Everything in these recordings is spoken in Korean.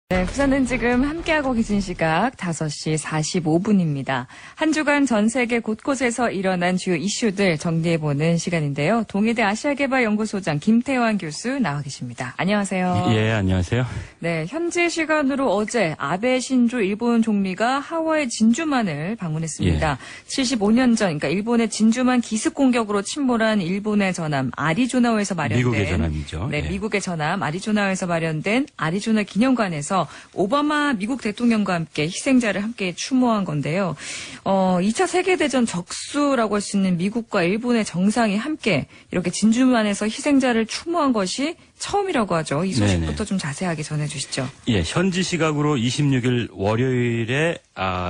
네, 부산은 지금 함께하고 계신 시각 5시 45분입니다. 한 주간 전 세계 곳곳에서 일어난 주요 이슈들 정리해보는 시간인데요. 동의대 아시아개발연구소장 김태환 교수 나와 계십니다. 안녕하세요. 예, 안녕하세요. 네, 현재 시간으로 어제 아베 신조 일본 총리가 하와이 진주만을 방문했습니다. 예. 75년 전, 그러니까 일본의 진주만 기습 공격으로 침몰한 일본의 전함 아리조나호에서 마련된 미국의 전함이죠. 네, 예. 미국의 전함 아리조나호에서 마련된 아리조나 기념관에서 오바마 미국 대통령과 함께 희생자를 함께 추모한 건데요. 2차 세계대전 적수라고 할 수 있는 미국과 일본의 정상이 함께 이렇게 진주만에서 희생자를 추모한 것이 처음이라고 하죠. 이 소식부터 네네. 좀 자세하게 전해주시죠. 예, 현지 시각으로 26일 월요일에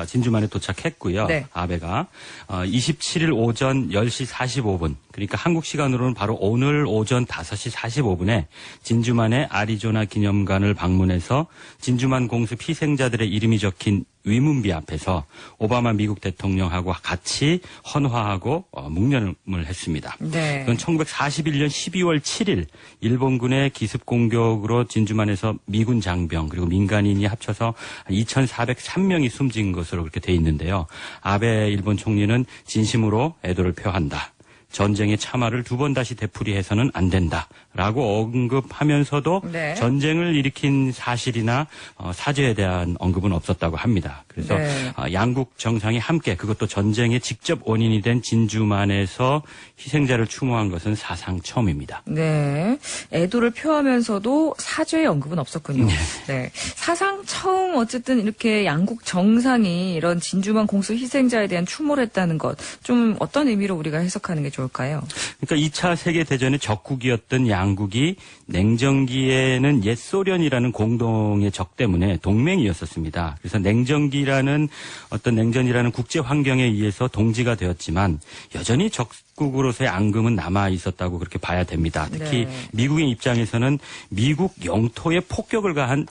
진주만에 도착했고요. 네. 아베가 27일 오전 10시 45분, 그러니까 한국 시간으로는 바로 오늘 오전 5시 45분에 진주만의 아리조나 기념관을 방문해서 진주만 공습 희생자들의 이름이 적힌 위문비 앞에서 오바마 미국 대통령하고 같이 헌화하고 묵념을 했습니다. 네. 이건 1941년 12월 7일 일본군의 기습 공격으로 진주만에서 미군 장병 그리고 민간인이 합쳐서 2,403명이 숨진 것으로 그렇게 돼 있는데요. 아베 일본 총리는 진심으로 애도를 표한다. 전쟁의 참화를 두 번 다시 되풀이해서는 안 된다라고 언급하면서도 네. 전쟁을 일으킨 사실이나 사죄에 대한 언급은 없었다고 합니다. 그래서 네. 양국 정상이 함께 그것도 전쟁의 직접 원인이 된 진주만에서 희생자를 추모한 것은 사상 처음입니다. 네. 애도를 표하면서도 사죄의 언급은 없었군요. 네. 사상 처음 어쨌든 이렇게 양국 정상이 이런 진주만 공습 희생자에 대한 추모를 했다는 것, 좀 어떤 의미로 우리가 해석하는 게 좋을까요? 그러니까 2차 세계대전의 적국이었던 양국이 냉전기에는 옛 소련이라는 공동의 적 때문에 동맹이었었습니다. 그래서 냉전기라는 어떤 냉전이라는 국제 환경에 의해서 동지가 되었지만 여전히 적국으로서의 앙금은 남아 있었다고 그렇게 봐야 됩니다. 특히 네. 미국의 입장에서는 미국 영토에 폭격을 가한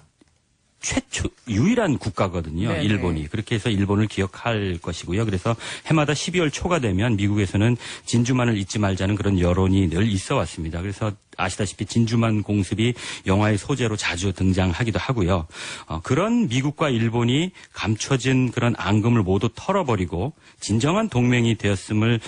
최초 유일한 국가거든요. 네네. 일본이. 그렇게 해서 일본을 기억할 것이고요. 그래서 해마다 12월 초가 되면 미국에서는 진주만을 잊지 말자는 그런 여론이 늘 있어 왔습니다. 그래서 아시다시피 진주만 공습이 영화의 소재로 자주 등장하기도 하고요. 그런 미국과 일본이 감춰진 그런 앙금을 모두 털어버리고 진정한 동맹이 되었음을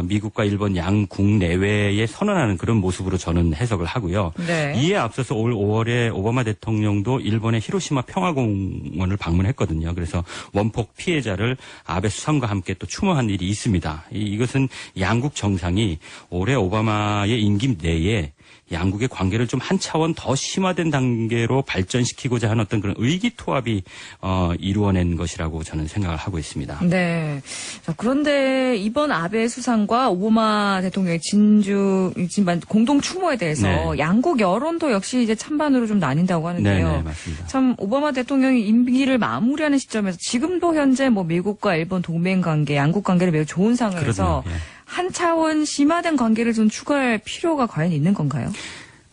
미국과 일본 양국 내외에 선언하는 그런 모습으로 저는 해석을 하고요. 네. 이에 앞서서 올 5월에 오바마 대통령도 일본의 히로시마 평화공원을 방문했거든요. 그래서 원폭 피해자를 아베 수상과 함께 또 추모한 일이 있습니다. 이것은 양국 정상이 올해 오바마의 임기 내에 양국의 관계를 좀 한 차원 더 심화된 단계로 발전시키고자 하는 어떤 그런 의기투합이 이루어낸 것이라고 저는 생각을 하고 있습니다. 네. 자, 그런데 이번 아베 수상과 오바마 대통령의 진주만 공동 추모에 대해서 네. 양국 여론도 역시 이제 찬반으로 좀 나뉜다고 하는데요. 네네, 맞습니다. 참 오바마 대통령이 임기를 마무리하는 시점에서 지금도 현재 뭐 미국과 일본 동맹 관계, 양국 관계를 매우 좋은 상황에서 그러네요. 예. 한 차원 심화된 관계를 좀 추가할 필요가 과연 있는 건가요?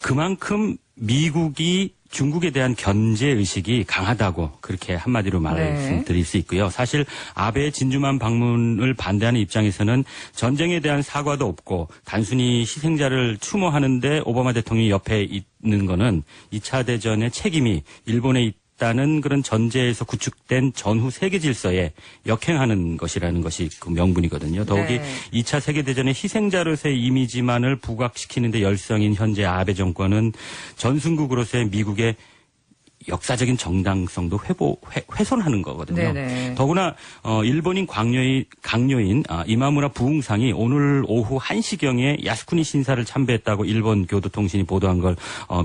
그만큼 미국이 중국에 대한 견제 의식이 강하다고 그렇게 한마디로 말씀드릴 수 있고요. 사실 아베의 진주만 방문을 반대하는 입장에서는 전쟁에 대한 사과도 없고 단순히 희생자를 추모하는데 오바마 대통령이 옆에 있는 거는 2차 대전의 책임이 일본에 있다는 그런 전제에서 구축된 전후 세계 질서에 역행하는 것이라는 것이 그 명분이거든요. 더욱이 네. 2차 세계대전의 희생자로서의 이미지만을 부각시키는 데 열성인 현재 아베 정권은 전순국으로서의 미국의 역사적인 정당성도 훼손하는 거거든요. 네네. 더구나 일본인 강요인 이마무라 부웅상이 오늘 오후 1시경에 야스쿠니 신사를 참배했다고 일본 교도통신이 보도한 걸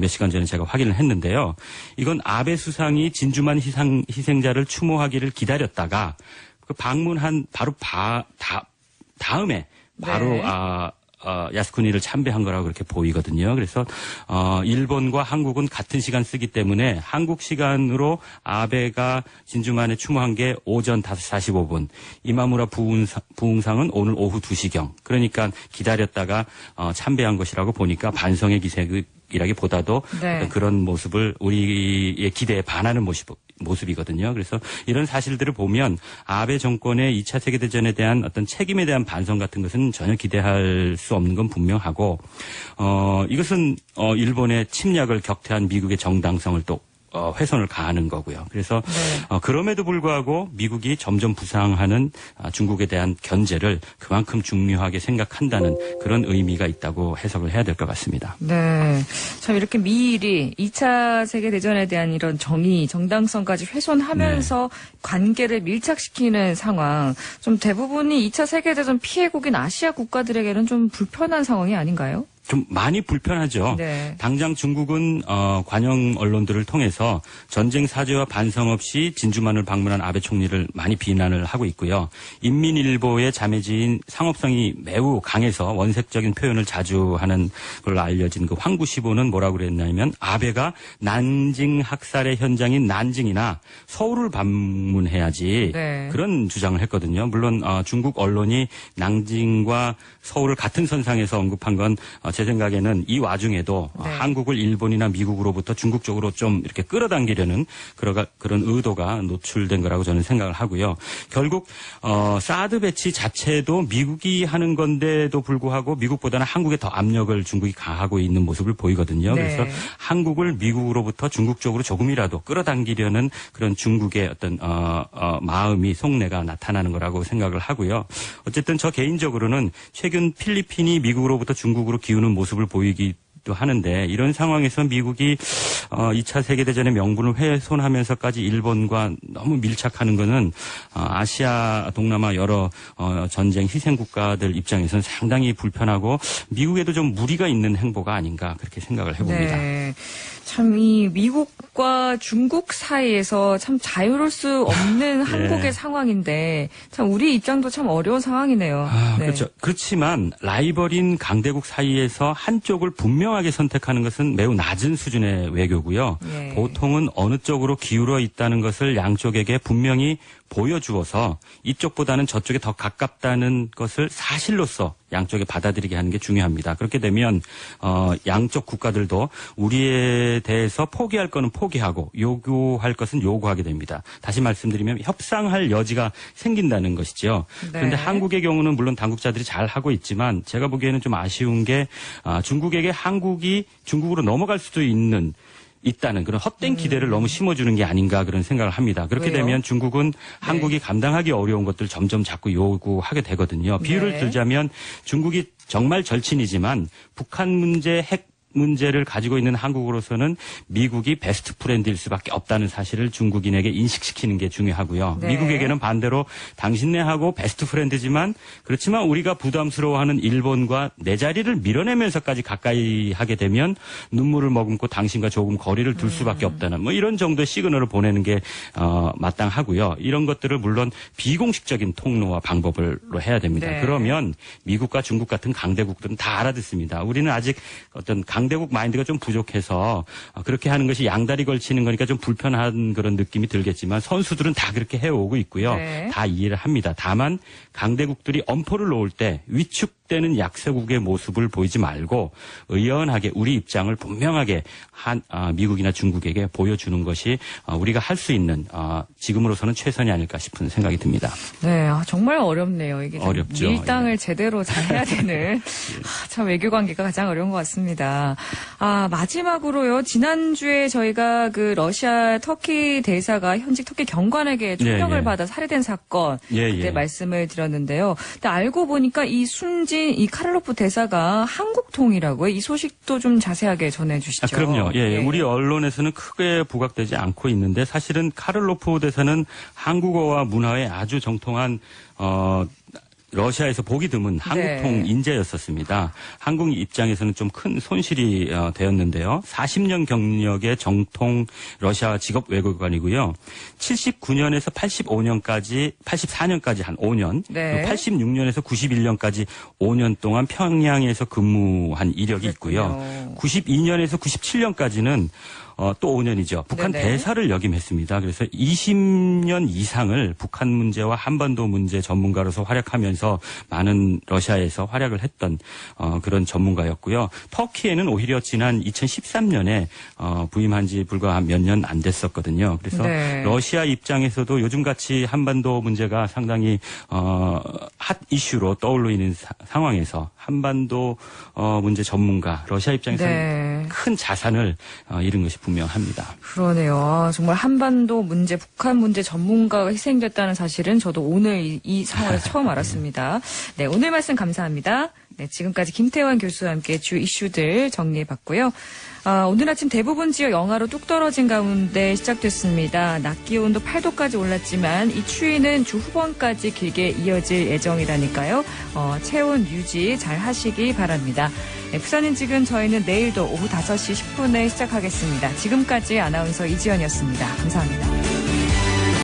몇 시간 전에 제가 확인을 했는데요. 이건 아베 수상이 진주만 희생자를 추모하기를 기다렸다가 그 방문한 바로 다음에 바로 네. 야스쿠니를 참배한 거라고 그렇게 보이거든요. 그래서 일본과 한국은 같은 시간 쓰기 때문에 한국 시간으로 아베가 진주만에 추모한 게 오전 5시 45분, 이마무라 부웅상은 오늘 오후 2시경. 그러니까 기다렸다가 참배한 것이라고 보니까 반성의 기색이라기보다도 네. 그런 모습을 우리의 기대에 반하는 모습이거든요. 그래서 이런 사실들을 보면 아베 정권의 2차 세계대전에 대한 어떤 책임에 대한 반성 같은 것은 전혀 기대할 수 없는 건 분명하고 이것은 일본의 침략을 격퇴한 미국의 정당성을 또 훼손을 가하는 거고요. 그래서 네. 그럼에도 불구하고 미국이 점점 부상하는 중국에 대한 견제를 그만큼 중요하게 생각한다는 그런 의미가 있다고 해석을 해야 될 것 같습니다. 네. 참 이렇게 미일이 2차 세계대전에 대한 이런 정의, 정당성까지 훼손하면서 관계를 밀착시키는 상황. 좀 대부분이 2차 세계대전 피해국인 아시아 국가들에게는 좀 불편한 상황이 아닌가요? 좀 많이 불편하죠. 네. 당장 중국은 관영 언론들을 통해서 전쟁 사죄와 반성 없이 진주만을 방문한 아베 총리를 많이 비난을 하고 있고요. 인민일보의 자매지인 상업성이 매우 강해서 원색적인 표현을 자주 하는 걸로 알려진 그 황구시보는 뭐라고 그랬냐면 아베가 난징 학살의 현장인 난징이나 서울을 방문해야지 네. 그런 주장을 했거든요. 물론 중국 언론이 난징과 서울을 같은 선상에서 언급한 건 제 생각에는 이 와중에도 네. 한국을 일본이나 미국으로부터 중국 쪽으로 좀 이렇게 끌어당기려는 그런 의도가 노출된 거라고 저는 생각을 하고요. 결국 사드 배치 자체도 미국이 하는 건데도 불구하고 미국보다는 한국에 더 압력을 중국이 가하고 있는 모습을 보이거든요. 네. 그래서 한국을 미국으로부터 중국 쪽으로 조금이라도 끌어당기려는 그런 중국의 어떤 마음이 속내가 나타나는 거라고 생각을 하고요. 어쨌든 저 개인적으로는 최근 필리핀이 미국으로부터 중국으로 기우는 모습을 보이기도 하는데 이런 상황에서 미국이 2차 세계대전의 명분을 훼손하면서까지 일본과 너무 밀착하는 것은 아시아, 동남아 여러 전쟁 희생 국가들 입장에서는 상당히 불편하고 미국에도 좀 무리가 있는 행보가 아닌가 그렇게 생각을 해봅니다. 네. 참 이 미국과 중국 사이에서 참 자유로울 수 없는 한국의 상황인데 참 우리 입장도 참 어려운 상황이네요. 네. 그렇죠. 그렇지만 라이벌인 강대국 사이에서 한쪽을 분명하게 선택하는 것은 매우 낮은 수준의 외교고요. 예. 보통은 어느 쪽으로 기울어 있다는 것을 양쪽에게 분명히 보여주어서 이쪽보다는 저쪽에 더 가깝다는 것을 사실로서 양쪽에 받아들이게 하는 게 중요합니다. 그렇게 되면 양쪽 국가들도 우리에 대해서 포기할 거는 포기하고 요구할 것은 요구하게 됩니다. 다시 말씀드리면 협상할 여지가 생긴다는 것이죠. 네. 그런데 한국의 경우는 물론 당국자들이 잘 하고 있지만 제가 보기에는 좀 아쉬운 게 중국에게 한국이 중국으로 넘어갈 수도 있다는 그런 헛된 기대를 너무 심어주는 게 아닌가 그런 생각을 합니다. 그렇게 왜요? 되면 중국은 한국이 감당하기 어려운 것들 점점 자꾸 요구하게 되거든요. 비유를 네. 들자면 중국이 정말 절친이지만 북한 문제, 핵 문제를 가지고 있는 한국으로서는 미국이 베스트 프렌드일 수밖에 없다는 사실을 중국인에게 인식시키는 게 중요하고요. 네. 미국에게는 반대로 당신네하고 베스트 프렌드지만 그렇지만 우리가 부담스러워하는 일본과 내 자리를 밀어내면서까지 가까이 하게 되면 눈물을 머금고 당신과 조금 거리를 둘 수밖에 없다는 뭐 이런 정도의 시그널을 보내는 게 마땅하고요. 이런 것들을 물론 비공식적인 통로와 방법으로 해야 됩니다. 네. 그러면 미국과 중국 같은 강대국들은 다 알아듣습니다. 우리는 아직 어떤 강대국 마인드가 좀 부족해서 그렇게 하는 것이 양다리 걸치는 거니까 좀 불편한 그런 느낌이 들겠지만 선수들은 다 그렇게 해오고 있고요. 네. 다 이해를 합니다. 다만 강대국들이 엄포를 놓을 때 위축되는 약세국의 모습을 보이지 말고 의연하게 우리 입장을 분명하게 미국이나 중국에게 보여주는 것이 우리가 할 수 있는 지금으로서는 최선이 아닐까 싶은 생각이 듭니다. 네, 정말 어렵네요. 이게 좀 어렵죠. 밀당을 예. 제대로 잘 해야 되는 참 외교 관계가 가장 어려운 것 같습니다. 마지막으로요. 지난주에 저희가 그 러시아 터키 대사가 현직 터키 경관에게 총격을 예. 받아 살해된 사건 예, 그때 예. 말씀을 드렸는데요. 근데 알고 보니까 이 순진 이 카를로프 대사가 한국통이라고요. 이 소식도 좀 자세하게 전해주시죠. 그럼요. 예. 우리 언론에서는 크게 부각되지 않고 있는데 사실은 카를로프 대사는 한국어와 문화에 아주 정통한 러시아에서 보기 드문 한국통 네. 인재였었습니다. 한국 입장에서는 좀 큰 손실이 되었는데요. 40년 경력의 정통 러시아 직업 외교관이고요. 79년에서 84년까지 한 5년, 네. 86년에서 91년까지 5년 동안 평양에서 근무한 이력이 있고요. 그랬군요. 92년에서 97년까지는 또 5년이죠. 북한 네네. 대사를 역임했습니다. 그래서 20년 이상을 북한 문제와 한반도 문제 전문가로서 활약하면서 많은 러시아에서 활약을 했던 그런 전문가였고요. 터키에는 오히려 지난 2013년에 부임한 지 불과 몇 년 안 됐었거든요. 그래서 네. 러시아 입장에서도 요즘같이 한반도 문제가 상당히 핫 이슈로 떠올려 있는 상황에서 한반도 문제 전문가 러시아 입장에서는 네. 큰 자산을 잃은 것이 분명합니다. 그러네요. 정말 한반도 문제, 북한 문제 전문가가 희생됐다는 사실은 저도 오늘 이 상황에서 처음 알았습니다. 네, 오늘 말씀 감사합니다. 네, 지금까지 김태환 교수와 함께 주 이슈들 정리해봤고요. 오늘 아침 대부분 지역 영하로 뚝 떨어진 가운데 시작됐습니다. 낮 기온도 8도까지 올랐지만 이 추위는 주 후반까지 길게 이어질 예정이라니까요. 체온 유지 잘 하시기 바랍니다. 네, 부산인 지금 저희는 내일도 오후 5시 10분에 시작하겠습니다. 지금까지 아나운서 이지연이었습니다. 감사합니다.